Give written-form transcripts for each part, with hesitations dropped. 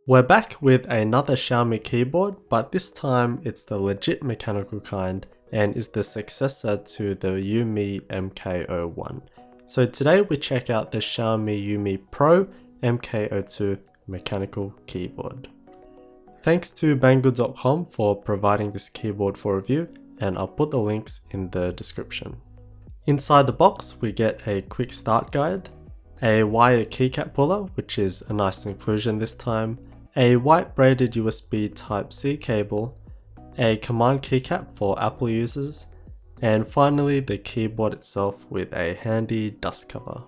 We're back with another Xiaomi keyboard, but this time it's the legit mechanical kind and is the successor to the Yuemi MK01. So today we check out the Xiaomi Yuemi Pro MK02 mechanical keyboard. Thanks to Banggood.com for providing this keyboard for review, and I'll put the links in the description. Inside the box we get a quick start guide, a wire keycap puller, which is a nice inclusion this time, a white braided USB Type-C cable, a command keycap for Apple users, and finally the keyboard itself with a handy dust cover.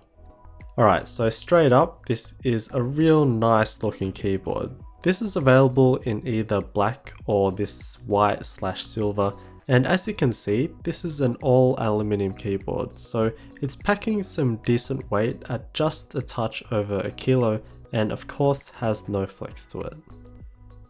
Alright, so straight up, this is a real nice looking keyboard. This is available in either black or this white/silver, and as you can see, this is an all aluminium keyboard, so it's packing some decent weight at just a touch over a kilo, and of course has no flex to it.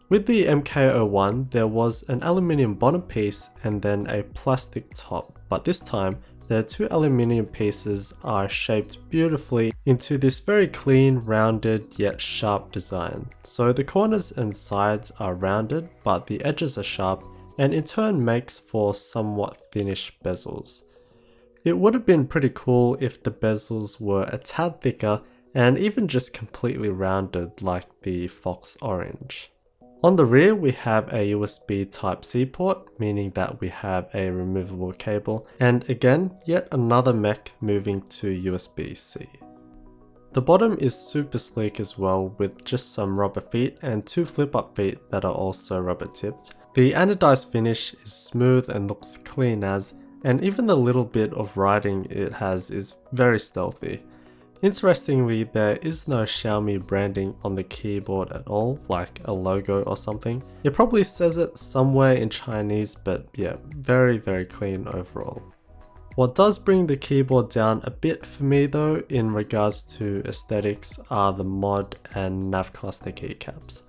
With the MK01 there was an aluminium bottom piece and then a plastic top, but this time the two aluminium pieces are shaped beautifully into this very clean, rounded yet sharp design. So the corners and sides are rounded but the edges are sharp, and in turn makes for somewhat thinnish bezels. It would have been pretty cool if the bezels were a tad thicker and even just completely rounded like the Fox Orange. On the rear we have a USB Type-C port, meaning that we have a removable cable, and again yet another mech moving to USB-C. The bottom is super sleek as well, with just some rubber feet and two flip-up feet that are also rubber tipped. The anodized finish is smooth and looks clean as, and even the little bit of writing it has is very stealthy. Interestingly, there is no Xiaomi branding on the keyboard at all, like a logo or something. It probably says it somewhere in Chinese, but yeah, very clean overall. What does bring the keyboard down a bit for me though in regards to aesthetics are the mod and nav cluster keycaps.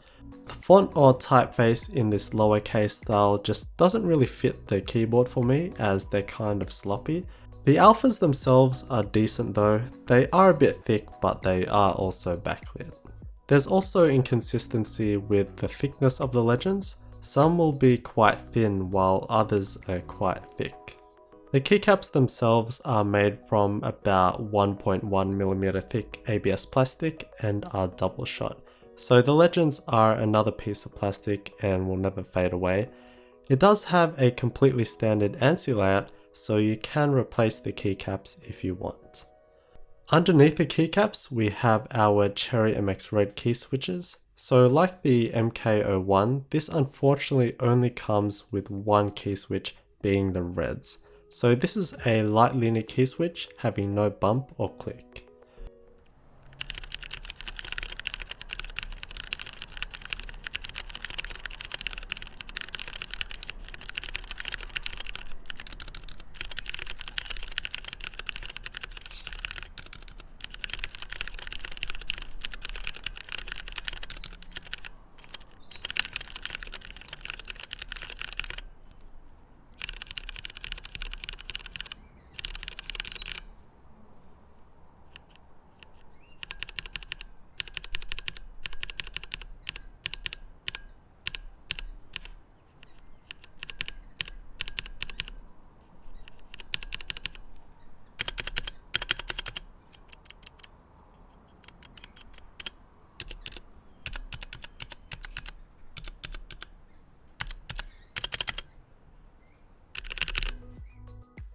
The font or typeface in this lowercase style just doesn't really fit the keyboard for me, as they're kind of sloppy. The alphas themselves are decent though, they are a bit thick but they are also backlit. There's also inconsistency with the thickness of the legends, some will be quite thin while others are quite thick. The keycaps themselves are made from about 1.1mm thick ABS plastic and are double shot, so the legends are another piece of plastic and will never fade away. It does have a completely standard ANSI layout, so you can replace the keycaps if you want. Underneath the keycaps we have our Cherry MX Red key switches. So like the MK01, this unfortunately only comes with one key switch, being the reds. So this is a light linear key switch having no bump or click.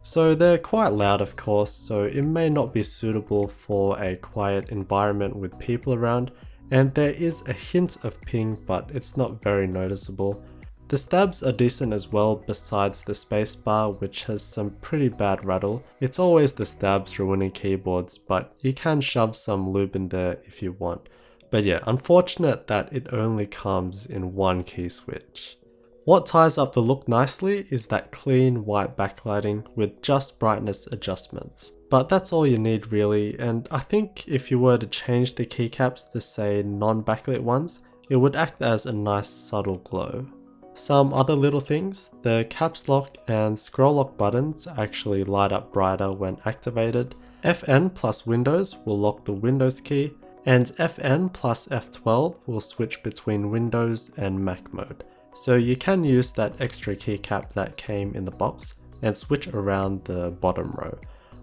So they're quite loud of course, so it may not be suitable for a quiet environment with people around, and there is a hint of ping but it's not very noticeable. The stabs are decent as well besides the spacebar, which has some pretty bad rattle. It's always the stabs ruining keyboards, but you can shove some lube in there if you want. But yeah, unfortunate that it only comes in one key switch. What ties up the look nicely is that clean white backlighting with just brightness adjustments. But that's all you need really, and I think if you were to change the keycaps to say non-backlit ones, it would act as a nice subtle glow. Some other little things, the caps lock and scroll lock buttons actually light up brighter when activated. FN plus Windows will lock the Windows key, And Fn plus F12 will switch between Windows and Mac mode. So you can use that extra keycap that came in the box and switch around the bottom row,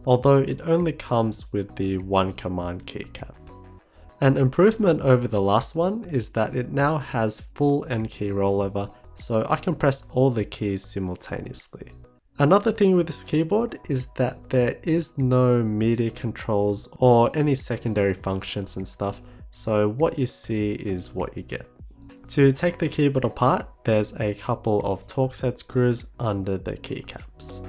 although it only comes with the one command keycap. An improvement over the last one is that it now has full N key rollover, so I can press all the keys simultaneously. Another thing with this keyboard is that there is no media controls or any secondary functions and stuff, so what you see is what you get. To take the keyboard apart, there's a couple of Torx head screws under the keycaps.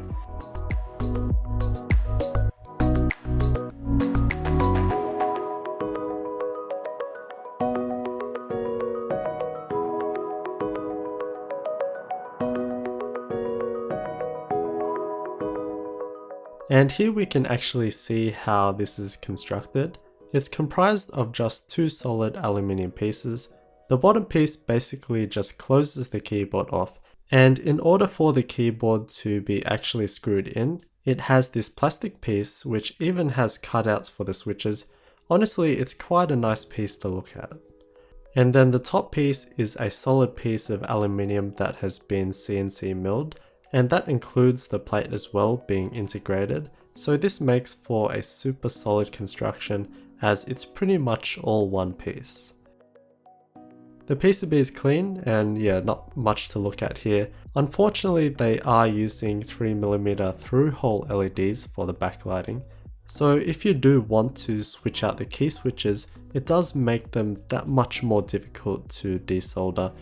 And here we can actually see how this is constructed. It's comprised of just two solid aluminium pieces. The bottom piece basically just closes the keyboard off, and in order for the keyboard to be actually screwed in, it has this plastic piece which even has cutouts for the switches. Honestly, it's quite a nice piece to look at. And then the top piece is a solid piece of aluminium that has been CNC milled, and that includes the plate as well being integrated, so this makes for a super solid construction as it's pretty much all one piece. The PCB is clean and yeah, not much to look at here. Unfortunately, they are using 3mm through-hole LEDs for the backlighting, so if you do want to switch out the key switches, it does make them that much more difficult to desolder,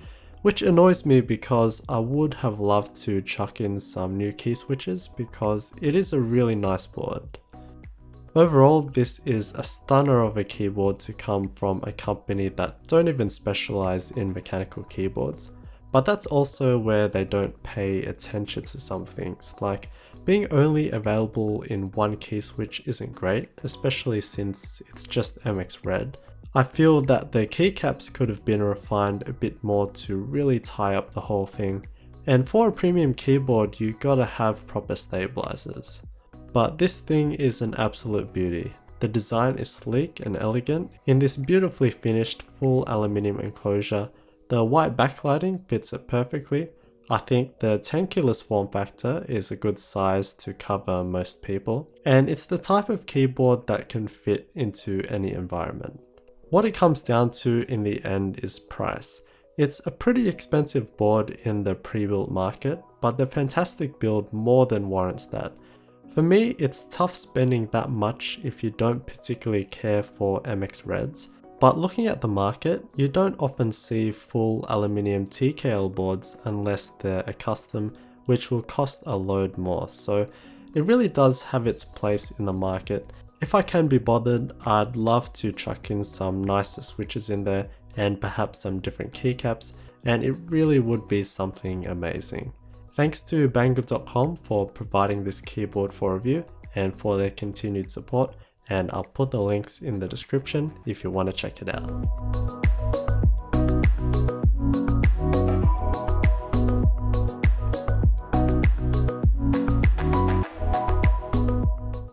which annoys me because I would have loved to chuck in some new key switches because it is a really nice board. Overall, this is a stunner of a keyboard to come from a company that don't even specialize in mechanical keyboards, but that's also where they don't pay attention to some things, like being only available in one key switch isn't great, especially since it's just MX Red. I feel that the keycaps could have been refined a bit more to really tie up the whole thing, and for a premium keyboard you gotta have proper stabilizers. But this thing is an absolute beauty. The design is sleek and elegant in this beautifully finished full aluminium enclosure. The white backlighting fits it perfectly. I think the 10 keyless form factor is a good size to cover most people, and it's the type of keyboard that can fit into any environment. What it comes down to in the end is price. It's a pretty expensive board in the pre-built market, but the fantastic build more than warrants that. For me, it's tough spending that much if you don't particularly care for MX Reds, but looking at the market, you don't often see full aluminium TKL boards unless they're a custom, which will cost a load more, so it really does have its place in the market. If I can be bothered, I'd love to chuck in some nicer switches in there and perhaps some different keycaps, and it really would be something amazing. Thanks to Banggood.com for providing this keyboard for review and for their continued support, and I'll put the links in the description if you want to check it out.